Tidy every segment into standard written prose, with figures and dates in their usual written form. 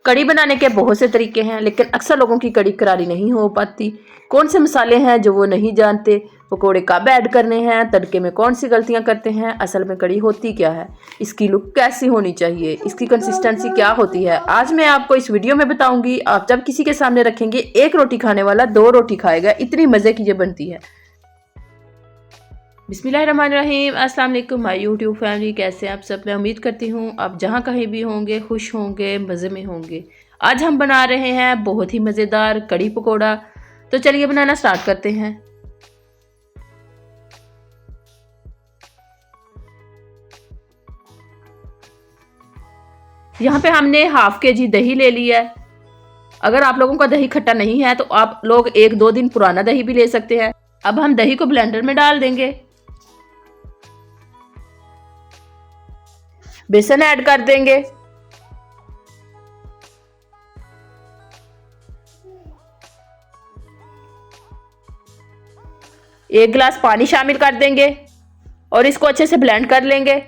कड़ी बनाने के बहुत से तरीके हैं, लेकिन अक्सर लोगों की कड़ी करारी नहीं हो पाती। कौन से मसाले हैं जो वो नहीं जानते, पकोड़े कब ऐड करने हैं, तड़के में कौन सी गलतियां करते हैं, असल में कड़ी होती क्या है, इसकी लुक कैसी होनी चाहिए, इसकी कंसिस्टेंसी क्या होती है, आज मैं आपको इस वीडियो में बताऊंगी। आप जब किसी के सामने रखेंगे, एक रोटी खाने वाला 2 रोटी खाएगा, इतनी मज़े की ये बनती है। बिस्मिल्लाहिर्रहमानिर्रहीम, अस्सलाम वालेकुम माय यूट्यूब फैमिली। कैसे आप सब? मैं उम्मीद करती हूँ आप जहाँ कहीं भी होंगे खुश होंगे, मज़े में होंगे। आज हम बना रहे हैं बहुत ही मज़ेदार कड़ी पकोड़ा। तो चलिए बनाना स्टार्ट करते हैं। यहाँ पे हमने हाफ केजी दही ले लिया है। अगर आप लोगों का दही खट्टा नहीं है तो आप लोग 1-2 दिन पुराना दही भी ले सकते हैं। अब हम दही को ब्लेंडर में डाल देंगे। बेसन ऐड कर देंगे। एक गिलास पानी शामिल कर देंगे और इसको अच्छे से ब्लेंड कर लेंगे।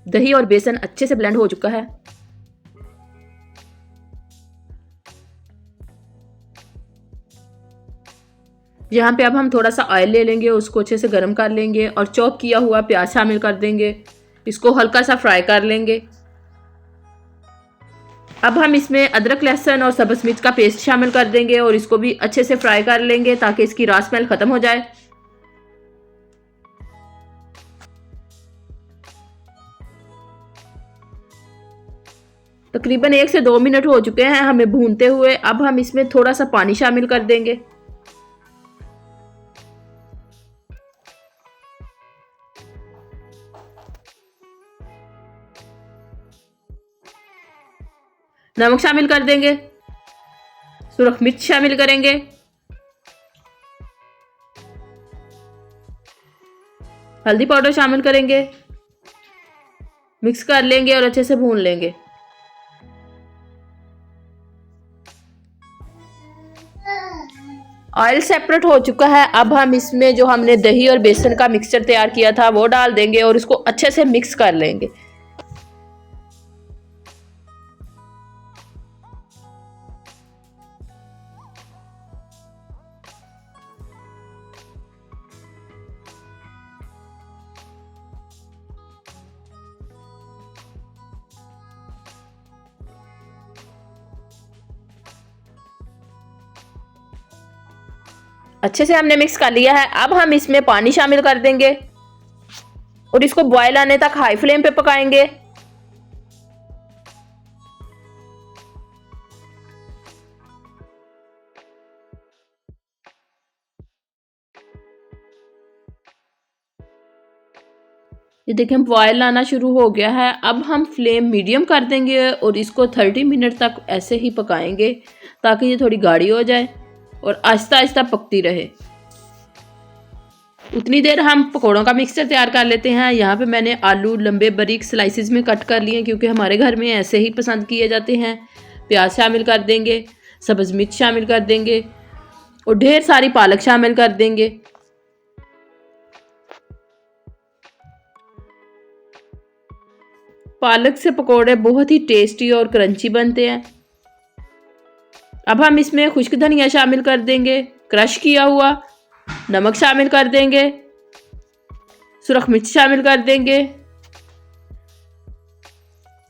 दही और बेसन अच्छे से ब्लेंड हो चुका है। यहाँ पे अब हम थोड़ा सा ऑयल ले लेंगे, उसको अच्छे से गर्म कर लेंगे और चॉप किया हुआ प्याज शामिल कर देंगे। इसको हल्का सा फ्राई कर लेंगे। अब हम इसमें अदरक, लहसुन और सब्ज़ मिर्च का पेस्ट शामिल कर देंगे और इसको भी अच्छे से फ्राई कर लेंगे ताकि इसकी रॉ स्मेल खत्म हो जाए। तकरीबन 1 से 2 मिनट हो चुके हैं हमें भूनते हुए। अब हम इसमें थोड़ा सा पानी शामिल कर देंगे। नमक शामिल कर देंगे। सुरख मिर्च शामिल करेंगे। हल्दी पाउडर शामिल करेंगे। मिक्स कर लेंगे और अच्छे से भून लेंगे। ऑयल सेपरेट हो चुका है। अब हम इसमें जो हमने दही और बेसन का मिक्सचर तैयार किया था वो डाल देंगे और इसको अच्छे से मिक्स कर लेंगे। अच्छे से हमने मिक्स कर लिया है। अब हम इसमें पानी शामिल कर देंगे और इसको बॉयल आने तक हाई फ्लेम पे पकाएंगे। ये देखें बॉयल आना शुरू हो गया है। अब हम फ्लेम मीडियम कर देंगे और इसको 30 मिनट तक ऐसे ही पकाएंगे ताकि ये थोड़ी गाढ़ी हो जाए और आहिस्ता आहिस्ता पकती रहे। उतनी देर हम पकौड़ों का मिक्सचर तैयार कर लेते हैं। यहाँ पे मैंने आलू लंबे बारीक स्लाइसिस में कट कर लिए क्योंकि हमारे घर में ऐसे ही पसंद किए जाते हैं। प्याज शामिल कर देंगे, सब्ज़ मिर्च शामिल कर देंगे और ढेर सारी पालक शामिल कर देंगे। पालक से पकौड़े बहुत ही टेस्टी और क्रंची बनते हैं। अब हम इसमें खुश्क धनिया शामिल कर देंगे, क्रश किया हुआ, नमक शामिल कर देंगे, सुरख मिर्च शामिल कर देंगे,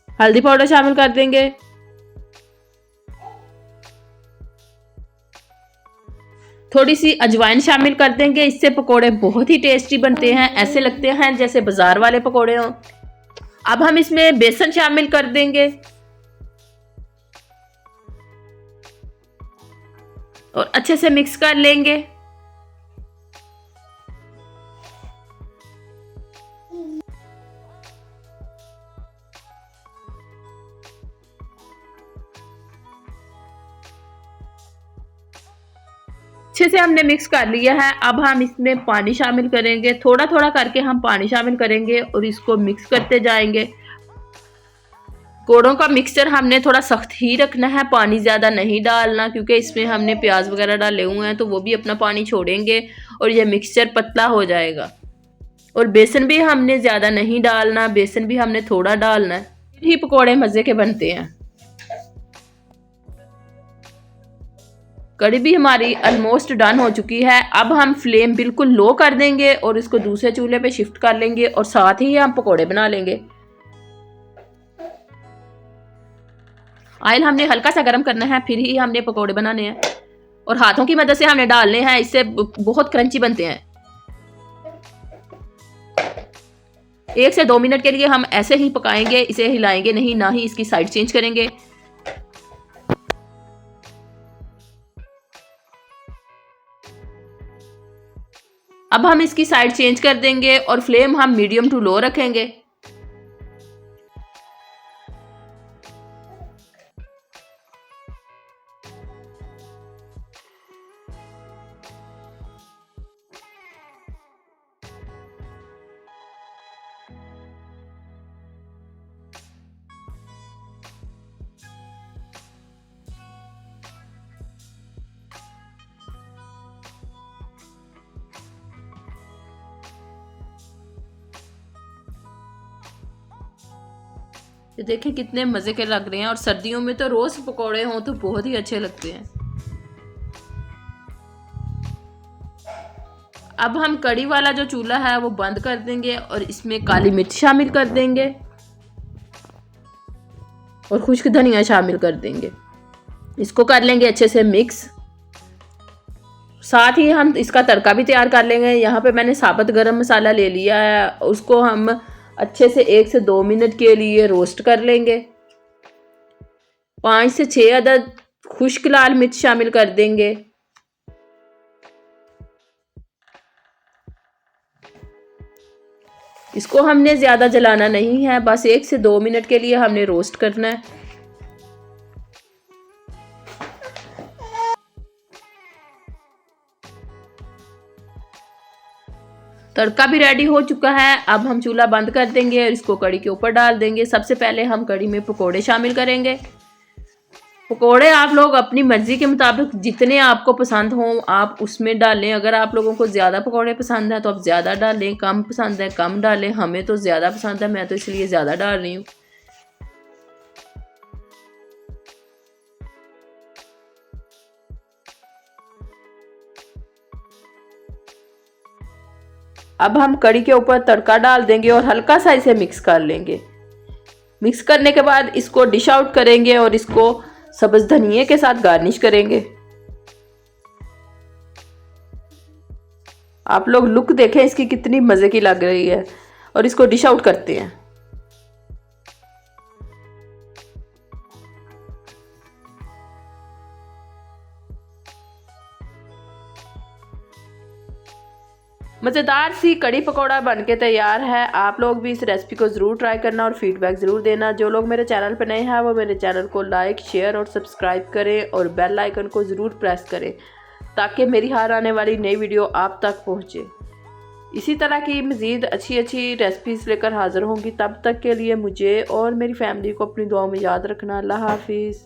हल्दी पाउडर शामिल कर देंगे, थोड़ी सी अजवाइन शामिल कर देंगे। इससे पकोड़े बहुत ही टेस्टी बनते हैं, ऐसे लगते हैं जैसे बाजार वाले पकोड़े हों। अब हम इसमें बेसन शामिल कर देंगे और अच्छे से मिक्स कर लेंगे। अच्छे से हमने मिक्स कर लिया है। अब हम इसमें पानी शामिल करेंगे, थोड़ा थोड़ा करके हम पानी शामिल करेंगे और इसको मिक्स करते जाएंगे। कोड़ों का मिक्सचर हमने थोड़ा सख्त ही रखना है, पानी ज़्यादा नहीं डालना क्योंकि इसमें हमने प्याज वगैरह डाले हुए हैं तो वो भी अपना पानी छोड़ेंगे और यह मिक्सचर पतला हो जाएगा। और बेसन भी हमने ज़्यादा नहीं डालना, बेसन भी हमने थोड़ा डालना है, फिर ही पकोड़े मज़े के बनते हैं। कड़ी भी हमारी ऑलमोस्ट डन हो चुकी है। अब हम फ्लेम बिल्कुल लो कर देंगे और इसको दूसरे चूल्हे पे शिफ्ट कर लेंगे और साथ ही हम पकोड़े बना लेंगे। ऑयल हमने हल्का सा गर्म करना है, फिर ही हमने पकोड़े बनाने हैं और हाथों की मदद से हमने डालने हैं, इससे बहुत क्रंची बनते हैं। 1 से 2 मिनट के लिए हम ऐसे ही पकाएंगे, इसे हिलाएंगे नहीं, ना ही इसकी साइड चेंज करेंगे। अब हम इसकी साइड चेंज कर देंगे और फ्लेम हम मीडियम टू लो रखेंगे। ये देखें कितने मज़े के लग रहे हैं, और सर्दियों में तो रोज़ पकोड़े हों तो बहुत ही अच्छे लगते हैं। अब हम कड़ी वाला जो चूल्हा है वो बंद कर देंगे और इसमें काली मिर्च शामिल कर देंगे और खुश्क धनिया शामिल कर देंगे। इसको कर लेंगे अच्छे से मिक्स। साथ ही हम इसका तड़का भी तैयार कर लेंगे। यहाँ पे मैंने साबुत गरम मसाला ले लिया है, उसको हम अच्छे से 1 से 2 मिनट के लिए रोस्ट कर लेंगे। 5 से 6 अदद खुश्क लाल मिर्च शामिल कर देंगे। इसको हमने ज़्यादा जलाना नहीं है, बस 1 से 2 मिनट के लिए हमने रोस्ट करना है। तड़का भी रेडी हो चुका है। अब हम चूल्हा बंद कर देंगे और इसको कड़ी के ऊपर डाल देंगे। सबसे पहले हम कड़ी में पकोड़े शामिल करेंगे। पकोड़े आप लोग अपनी मर्ज़ी के मुताबिक जितने आपको पसंद हों आप उसमें डालें। अगर आप लोगों को ज़्यादा पकोड़े पसंद हैं तो आप ज़्यादा डालें, कम पसंद है कम डालें। हमें तो ज़्यादा पसंद है, मैं तो इसलिए ज़्यादा डाल रही हूँ। अब हम कड़ी के ऊपर तड़का डाल देंगे और हल्का सा इसे मिक्स कर लेंगे। मिक्स करने के बाद इसको डिश आउट करेंगे और इसको सब्ज़ धनिए के साथ गार्निश करेंगे। आप लोग लुक देखें इसकी कितनी मज़े की लग रही है, और इसको डिश आउट करते हैं। मज़ेदार सी कड़ी पकौड़ा बनके तैयार है। आप लोग भी इस रेसिपी को ज़रूर ट्राई करना और फीडबैक ज़रूर देना। जो लोग मेरे चैनल पर नए हैं वो मेरे चैनल को लाइक, शेयर और सब्सक्राइब करें और बेल आइकन को ज़रूर प्रेस करें ताकि मेरी हर आने वाली नई वीडियो आप तक पहुँचे। इसी तरह की मज़ीद अच्छी अच्छी रेसिपीज़ लेकर हाज़िर होंगी। तब तक के लिए मुझे और मेरी फैमिली को अपनी दुआओं में याद रखना। अल्लाह हाफिज़।